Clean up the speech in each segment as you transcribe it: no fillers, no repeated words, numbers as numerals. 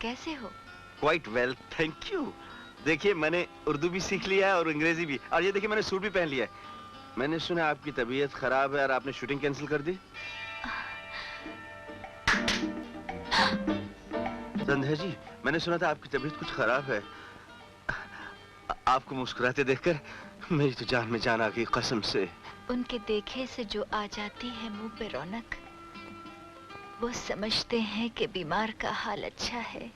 कैसे हो? Quite well, thank you. देखिए मैंने उर्दू भी सीख लिया है और अंग्रेजी भी, और ये देखिए मैंने सूट भी पहन लिया है। मैंने सुना आपकी तबीयत खराब है और आपने शूटिंग कैंसिल कर दी। संध्या जी, मैंने सुना था आपकी तबीयत कुछ खराब है। आपको मुस्कुराते देखकर मेरी तो जान में जान आ गई, कसम से। उनके देखे से जो आ जाती है मुंह पे रौनक, वो समझते हैं कि बीमार का हाल अच्छा है।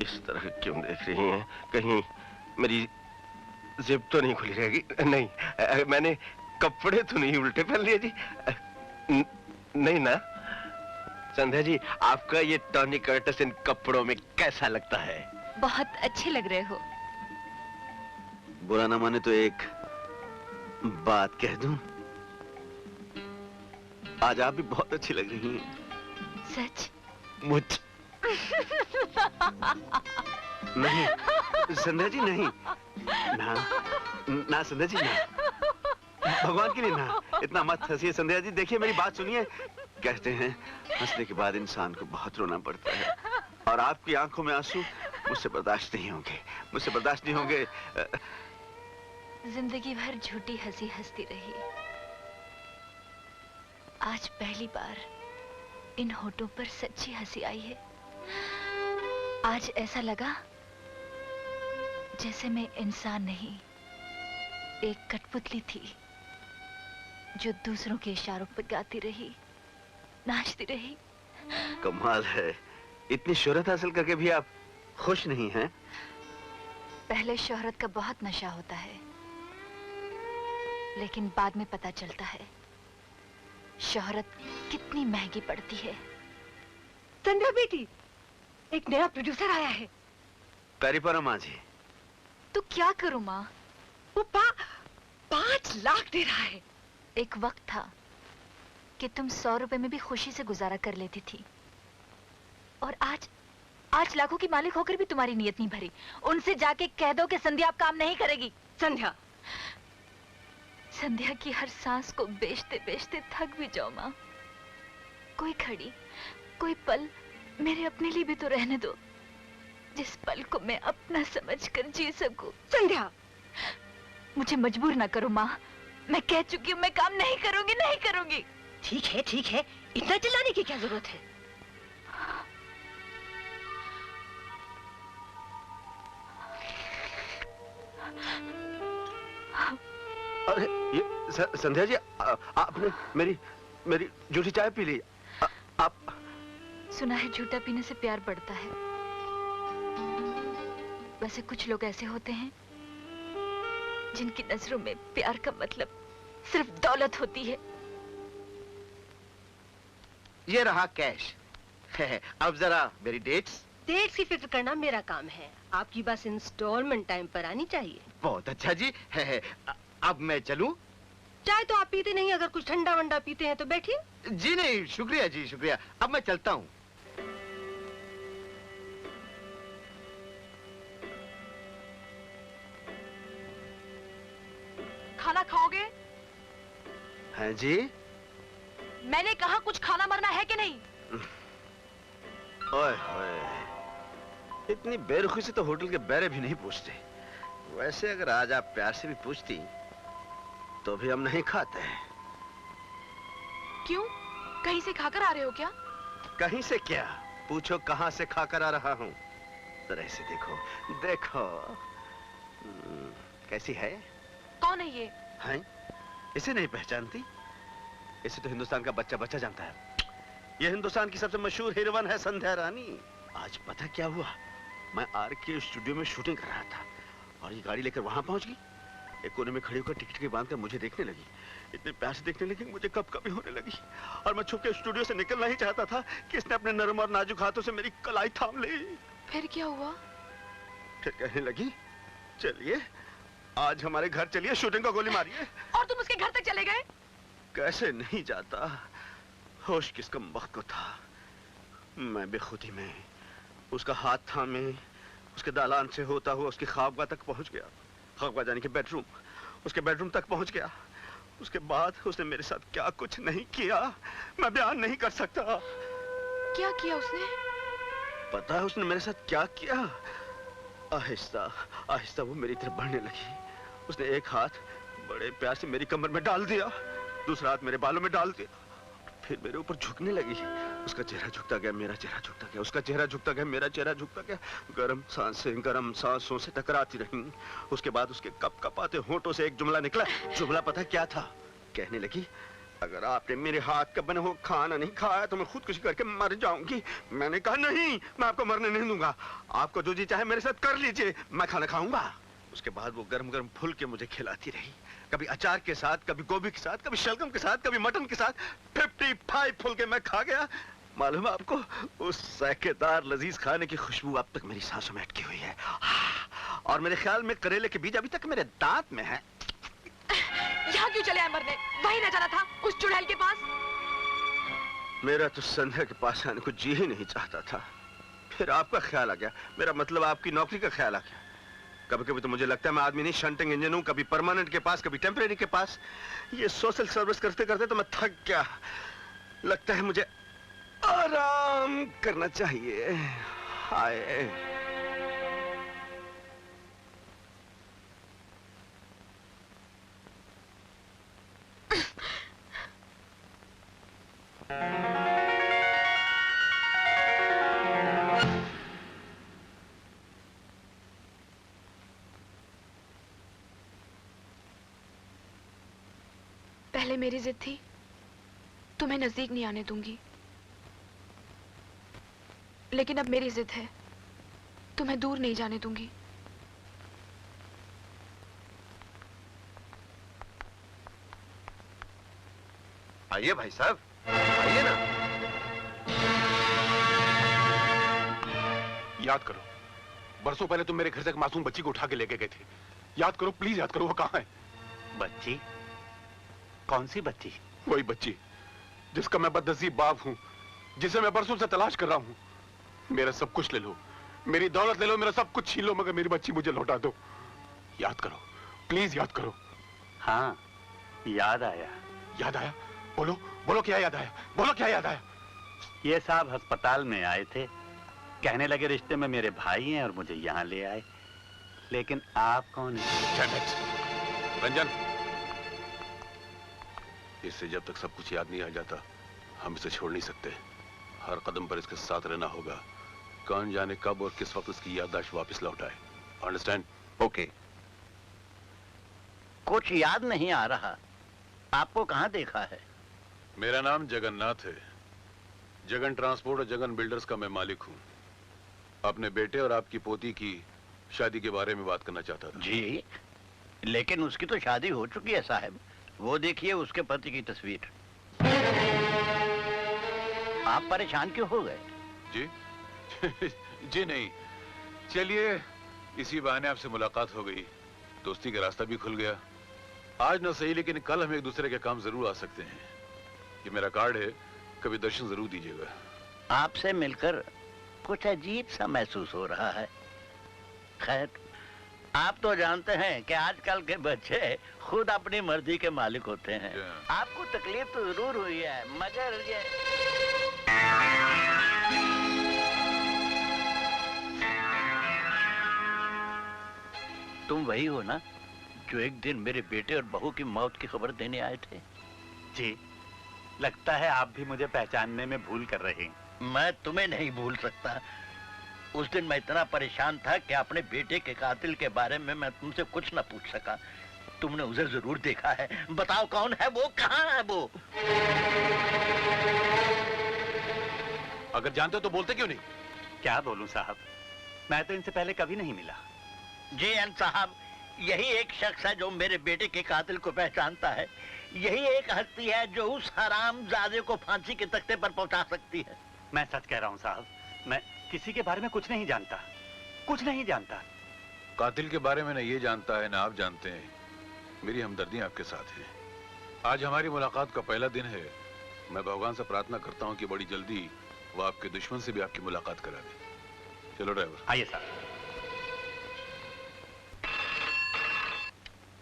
इस तरह क्यों देख रही हैं? कहीं मेरी जेब तो नहीं खुली रहेगी? नहीं, मैंने कपड़े तो नहीं उल्टे पहन लिए जी? नहीं ना? संध्या जी, आपका ये टॉनी कर्टस इन कपड़ों में कैसा लगता है? बहुत अच्छे लग रहे हो। बुरा ना माने तो एक बात कह दूं? आज आप भी बहुत अच्छी लग रही हैं। सच? मुझ नहीं संध्या जी, नहीं ना, ना संध्या जी, ना, भगवान के लिए ना, इतना मत हंसिए संध्या जी। देखिए मेरी बात सुनिए। कहते हैं हंसने के बाद इंसान को बहुत रोना पड़ता है, और आपकी आंखों में आंसू मुझसे बर्दाश्त नहीं होंगे, मुझसे बर्दाश्त नहीं होंगे। जिंदगी भर झूठी हंसी हंसती रही, आज पहली बार इन होठों पर सच्ची हंसी आई है। आज ऐसा लगा जैसे मैं इंसान नहीं, एक कठपुतली थी जो दूसरों के इशारों पर गाती रही, नाचती रही। कमाल है, इतनी शोहरत हासिल करके भी आप खुश नहीं हैं? पहले शोहरत का बहुत नशा होता है, लेकिन बाद में पता चलता है शोहरत कितनी महंगी पड़ती है। संध्या बेटी, एक नया प्रोड्यूसर आया है। पैरीपरा माँ जी। तो क्या करूं माँ? वो 5 लाख दे रहा है। एक वक्त था कि तुम 100 रुपए में भी खुशी से गुजारा कर लेती थी, और आज लाखों की मालिक होकर भी तुम्हारी नीयत नहीं भरी। उनसे जाके कह दो कि संध्या अब काम नहीं करेगी। संध्या की हर सांस को बेचते बेचते थक भी जाओ माँ। कोई घड़ी, कोई पल मेरे अपने लिए भी तो रहने दो, जिस पल को मैं अपना समझकर जी सकूं। संध्या, मुझे मजबूर ना करो माँ, मैं कह चुकी हूँ मैं काम नहीं करूंगी, नहीं करूंगी। ठीक है, इतना चिल्लाने की क्या जरूरत है? अरे ये संध्या जी, आपने मेरी झूठी चाय पी ली। आप सुना है झूठा पीने से प्यार बढ़ता है। वैसे कुछ लोग ऐसे होते हैं जिनकी नजरों में प्यार का मतलब सिर्फ दौलत होती है। ये रहा कैश। अब जरा मेरी डेट्स की फिक्र करना मेरा काम है, आपकी बस इंस्टॉलमेंट टाइम पर आनी चाहिए। बहुत अच्छा जी। अब मैं चलूं? चाय तो आप पीते नहीं, अगर कुछ ठंडा वंडा पीते हैं तो बैठिए। जी नहीं, शुक्रिया जी, शुक्रिया। अब मैं चलता हूँ। खाना खाओगे? हैं जी? मैंने कहा कुछ खाना मरना है कि नहीं? ओए होए, इतनी बेरुखी से तो होटल के बैरे भी नहीं पूछते। वैसे अगर आज आप प्यार से भी पूछती तो भी हम नहीं खाते। क्यों? कहीं से खाकर आ रहे हो क्या? कहीं से क्या, पूछो कहां से खाकर आ रहा हूं। जरा इसे देखो कैसी है? कौन है ये? हैं? इसे नहीं पहचानती? इसे तो हिंदुस्तान का बच्चा बच्चा जानता है। ये हिंदुस्तान की सबसे मशहूर हीरोइन है, संध्या रानी। आज पता क्या हुआ, मैं आर के स्टूडियो में शूटिंग कर रहा था और ये गाड़ी लेकर वहां पहुंच गई। एक कोने में खड़ी होकर टिकट के बांध कर मुझे देखने लगी, इतने प्यार से देखने लगी मुझे कब कभी होने लगी। और मैं छुप के स्टूडियो से निकलना ही चाहता था कि इसने अपने नरम और नाजुक हाथों से मेरी कलाई थाम ली। फिर क्या हुआ? फिर कहने लगी, चलिए आज हमारे घर चलिए, शूटिंग का गोली मारिए। और तुम उसके घर तक चले गए? कैसे नहीं जाता, होश किस कम वक्त को था। मैं बेखुदी में उसका हाथ थामे उसके दालान से होता हुआ उसकी ख्वाबगाह तक पहुंच गया। ख्वाबगाह जाने के बेडरूम, उसके बेडरूम तक पहुंच गया उसके बाद उसने मेरे साथ क्या कुछ नहीं किया, मैं बयान नहीं कर सकता। क्या किया उसने? पता है उसने मेरे साथ क्या किया? आहिस्ता आहिस्ता वो मेरी तरफ बढ़ने लगी। उसने एक हाथ बड़े प्यार से मेरी कमर में डाल दिया, दूसरा हाथ मेरे बालों में डाल दिया, फिर मेरे ऊपर झुकने लगी। उसका चेहरा झुकता गया, मेरा चेहरा झुकता गया, उसका चेहरा झुकता गया, मेरा चेहरा झुकता गया। गर्म सांसों से टकराती रही। उसके बाद उसके कप कपाते होंठों से एक जुमला निकला। जुमला पता क्या था? कहने लगी, अगर आपने मेरे हाथ का बना हुआ खाना नहीं खाया तो मैं खुदकुशी करके मर जाऊंगी। मैंने कहा नहीं, मैं आपको मरने नहीं दूंगा, आपको जो जी चाहे मेरे साथ कर लीजिए, मैं खाना खाऊंगा। उसके बाद वो गरम गरम फुल के मुझे खिलाती रही, कभी अचार के साथ, कभी गोभी के साथ, कभी शलगम के साथ, कभी मटन के साथ। 55 फुल के मैं खा गया। मालूम है आपको, उस जायकेदार लजीज खाने की खुशबू अब तक मेरी सांसों में अटकी हुई है। और मेरे ख्याल में करेले के बीज अभी तक मेरे दांत में है। यहाँ क्यों चले आए मरने? वहीं न जाना था, उस चुड़ैल के पास। मेरा तो संध्या के पास आने को जी ही नहीं चाहता था, फिर आपका ख्याल आ गया, मेरा मतलब आपकी नौकरी का ख्याल आ गया। कभी कभी तो मुझे लगता है मैं आदमी नहीं, शंटिंग इंजन हूं, कभी परमानेंट के पास, कभी टेम्परेरी के पास। ये सोशल सर्विस करते करते तो मैं थक गया, लगता है मुझे आराम करना चाहिए। हाय, पहले मेरी जिद थी, तुम्हें नजदीक नहीं आने दूंगी, लेकिन अब मेरी जिद है, तुम्हें दूर नहीं जाने दूंगी। आइए भाई साहब, आइए ना। याद करो, बरसों पहले तुम मेरे घर से एक मासूम बच्ची को उठा के लेके गए थे। याद करो, प्लीज याद करो, वो कहाँ है? बच्ची? कौन सी बच्ची? वही बच्ची जिसका मैं बदनसीब बाप हूँ, जिसे मैं बरसों से तलाश कर रहा हूँ। मेरा सब कुछ ले लो, मेरी दौलत ले लो, मेरा सब कुछ छीन लो, मगर मेरी बच्ची मुझे लौटा दो। याद करो, प्लीज याद करो। हाँ, याद आया। याद आया? बोलो बोलो, क्या याद आया? बोलो क्या याद आया? ये साहब अस्पताल में आए थे, कहने लगे रिश्ते में मेरे भाई हैं और मुझे यहाँ ले आए। लेकिन आप कौन हैं? रंजन, इससे जब तक सब कुछ याद नहीं आ जाता, हम इसे छोड़ नहीं सकते। हर कदम पर इसके साथ रहना होगा। कौन जाने कब और किस वक्त इसकी याददाश्त वापस लौट आए। अंडरस्टैंड? ओके। कुछ याद नहीं आ रहा, आपको कहाँ देखा है? मेरा नाम जगन्नाथ है। जगन ट्रांसपोर्ट और जगन बिल्डर्स का मैं मालिक हूँ। अपने बेटे और आपकी पोती की शादी के बारे में बात करना चाहता था। जी, लेकिन उसकी तो शादी हो चुकी है साहब। वो देखिए उसके पति की तस्वीर। आप परेशान क्यों हो गए? जी जी नहीं, चलिए इसी बहाने आपसे मुलाकात हो गई, दोस्ती का रास्ता भी खुल गया। आज ना सही, लेकिन कल हम एक दूसरे के काम जरूर आ सकते हैं। ये मेरा कार्ड है, कभी दर्शन जरूर दीजिएगा। आपसे मिलकर कुछ अजीब सा महसूस हो रहा है। खैर, आप तो जानते हैं कि आजकल के बच्चे खुद अपनी मर्जी के मालिक होते हैं। आपको तकलीफ तो जरूर हुई है, मगर ये तुम वही हो ना जो एक दिन मेरे बेटे और बहू की मौत की खबर देने आए थे? जी, लगता है आप भी मुझे पहचानने में भूल कर रहे हैं। मैं तुम्हें नहीं भूल सकता। उस दिन मैं इतना परेशान था कि अपने बेटे के कातिल के बारे में मैं तुमसे कुछ न पूछ सका। तुमने उसे जरूर देखा है, बताओ कौन है वो, कहाँ है वो? अगर जानते हो तो बोलते क्यों नहीं? क्या बोलूं साहब, मैं तो इनसे पहले कभी नहीं मिला। जी एन साहब, यही एक शख्स है जो मेरे बेटे के कातिल को पहचानता है। यही एक हस्ती है जो उस हरामजादे को फांसी के तख्ते पर पहुंचा सकती है। मैं सच कह रहा हूं साहब, मैं किसी के बारे में कुछ नहीं जानता, कुछ नहीं जानता। कातिल के बारे में न ये जानता है, न आप जानते हैं। मेरी हमदर्दी आपके साथ है। आज हमारी मुलाकात का पहला दिन है। मैं भगवान से प्रार्थना करता हूँ कि बड़ी जल्दी वो आपके दुश्मन से भी आपकी मुलाकात करा दे। चलो ड्राइवर। आइए साहब।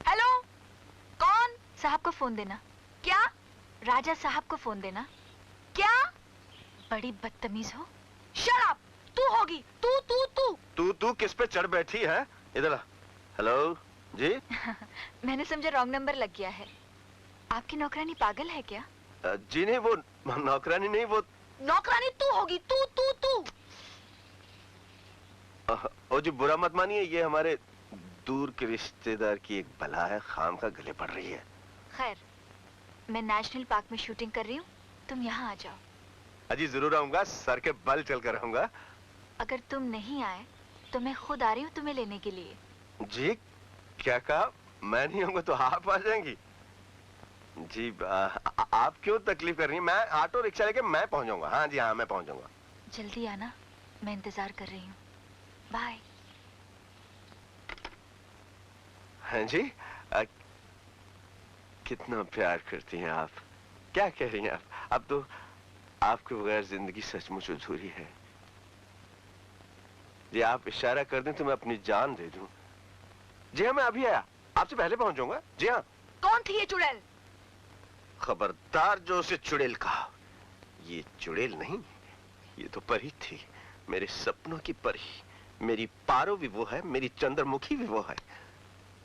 हेलो, कौन? साहब को फोन देना। क्या? राजा साहब को फोन देना। क्या? बड़ी बदतमीज हो। Shut up. तू होगी, तू किस पे चढ़ बैठी है? इधर आ। हेलो जी। मैंने समझा रॉन्ग नंबर लग गया है। आपकी नौकरानी पागल है क्या? जी नहीं, वो नौकरानी नहीं, वो नौकरानी तू होगी, तू। ओ जी, बुरा मत मानिए, ये हमारे दूर के रिश्तेदार की एक बला है, खाम का गले पड़ रही है। खैर, मैं नेशनल पार्क में शूटिंग कर रही हूँ, तुम यहाँ आ जाओ। अजी जरूर आऊंगा, सर के बल चल कर आऊंगा। अगर तुम नहीं आए तो मैं खुद आ रही हूँ तुम्हें लेने के लिए। जी क्या कहा? मैं नहीं आऊंगा तो आप आ जाएंगी? जी आप क्यों तकलीफ कर रही हैं? मैं ऑटो रिक्शा लेके मैं पहुंच जाऊंगा। हाँ जी हाँ, मैं पहुंच जाऊंगा। जल्दी आना, मैं इंतजार कर रही हूँ। बाय। हाँ जी, कितना प्यार करती हैं आप। क्या कह रही हैं आप? अब तो आपके बगैर जिंदगी सचमुच अधूरी है। जी आप इशारा कर दें तो मैं अपनी जान दे दूं। जी हाँ, मैं अभी आया, आपसे पहले पहुंच जाऊंगा। जी हाँ। कौन थी ये चुड़ैल? खबरदार जो उसे चुड़ैल कहा। ये चुड़ैल नहीं, ये तो परी थी, मेरे सपनों की परी। मेरी पारो भी वो है, मेरी चंद्रमुखी भी वो है।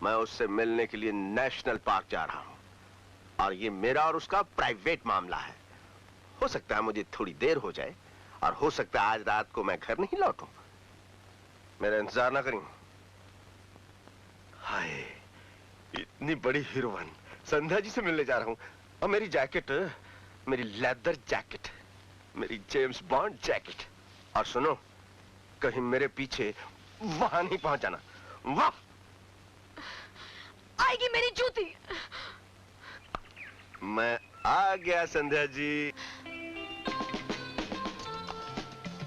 मैं उससे मिलने के लिए नेशनल पार्क जा रहा हूं, और ये मेरा और उसका प्राइवेट मामला है। हो सकता है मुझे थोड़ी देर हो जाए, और हो सकता है आज रात को मैं घर नहीं लौटूं। मेरा इंतजार ना करें। हाय, इतनी बड़ी हीरोइन संध्या जी से मिलने जा रहा हूं, और मेरी जैकेट, मेरी लेदर जैकेट, मेरी जेम्स बॉन्ड जैकेट। और सुनो, कहीं मेरे पीछे वहां नहीं पहुंच जाना। वाह, आएगी मेरी जूती। मैं आ गया संध्या जी।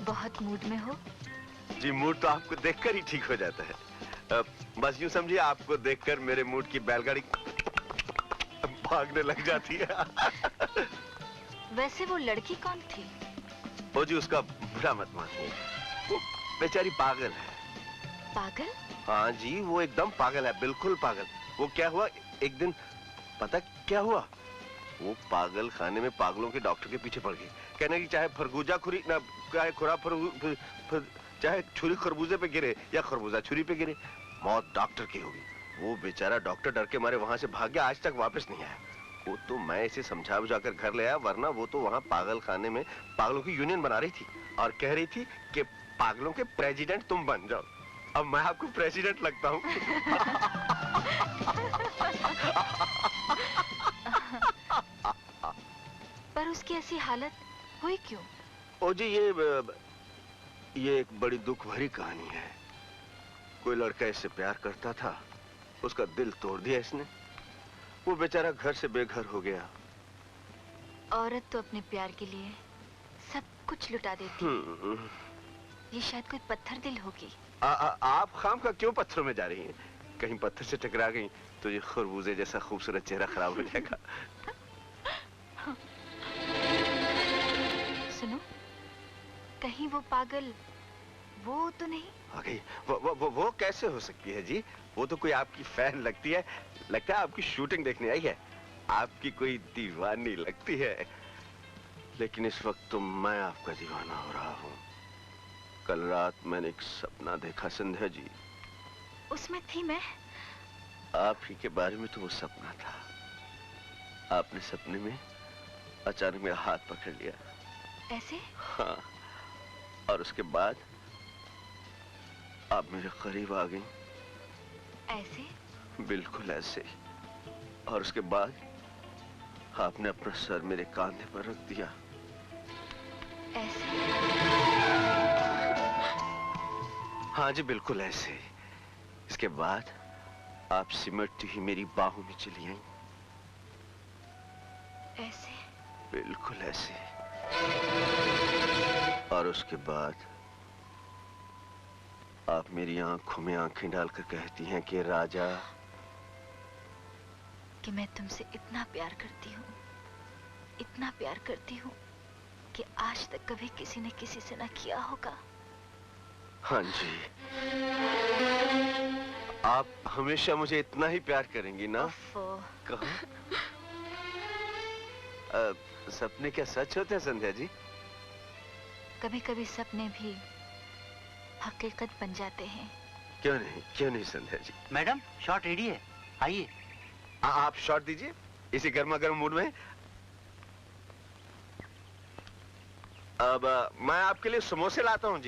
बहुत मूड में हो? जी मूड तो आपको देखकर ही ठीक हो जाता है। बस यूं समझिए, आपको देखकर मेरे मूड की बैलगाड़ी भागने लग जाती है। वैसे वो लड़की कौन थी? ओ जी, उसका बुरा मत मानिए, वो बेचारी पागल है। पागल? हाँ जी, वो एकदम पागल है, बिल्कुल पागल। वो क्या हुआ एक दिन, पता क्या हुआ? वो पागल खाने में पागलों के डॉक्टर के पीछे पड़ गई। कहने की चाहे खरबूजा खुरी ना, चाहे छुरी खरबूजे पे गिरे या खरबूजा छुरी पे गिरे, मौत डॉक्टर की होगी। वो बेचारा डॉक्टर डर के मारे वहां से भाग गया, आज तक वापस नहीं आया। वो तो मैं इसे समझा बुझा कर घर ले आया, वरना वो तो वहां पागल खाने में पागलों की यूनियन बना रही थी, और कह रही थी कि पागलों के प्रेसिडेंट तुम बन जाओ। अब मैं आपको प्रेसिडेंट लगता हूँ। पर उसकी ऐसी हालत हुई क्यों? ओ जी, ये एक बड़ी दुख भरी कहानी है। कोई लड़का इससे प्यार करता था, उसका दिल तोड़ दिया इसने। वो बेचारा घर से बेघर हो गया। औरत तो अपने प्यार के लिए सब कुछ लुटा देती। ये शायद कोई पत्थर दिल होगी। आप खाम का क्यों पत्थरों में जा रही हैं? कहीं पत्थर से टकरा गई तो ये खरबूजे जैसा खूबसूरत चेहरा खराब हो जाएगा। सुनो, कहीं वो पागल वो तो नहीं? गई। वो कैसे हो सकती है जी? वो तो कोई आपकी फैन लगती है, लगता है आपकी शूटिंग देखने आई है, आपकी कोई दीवानी लगती है। लेकिन इस वक्त तो मैं आपका दीवाना हो रहा हूँ। कल रात मैंने एक सपना देखा संध्या जी। उसमें थी मैं? आप ही के बारे में तो वो सपना था। आपने सपने में अचानक मेरा हाथ पकड़ लिया। ऐसे? हाँ, और उसके बाद आप मेरे करीब आ गई। ऐसे? बिल्कुल ऐसे। और उसके बाद आपने अपना सर मेरे कांधे पर रख दिया। ऐसे? हाँ जी, बिल्कुल ऐसे। इसके बाद आप सिमटती ही मेरी बाहों में चली आई। ऐसे? बिल्कुल ऐसे। और उसके बाद आप मेरी आंखों में आंखें डालकर कहती हैं कि राजा, कि मैं तुमसे इतना प्यार करती हूँ, इतना प्यार करती हूँ कि आज तक कभी किसी ने किसी से ना किया होगा। हाँ जी, आप हमेशा मुझे इतना ही प्यार करेंगी ना? ओफो। कहो। सपने क्या सच होते हैं संध्या जी? कभी कभी सपने भी हकीकत बन जाते हैं। क्यों नहीं Sandhya ji? Madam shot ready है, आइए। आप शॉट दीजिए इसी गर्मा गर्म मूड में। अब मैं आपके लिए समोसे लाता हूँ जी।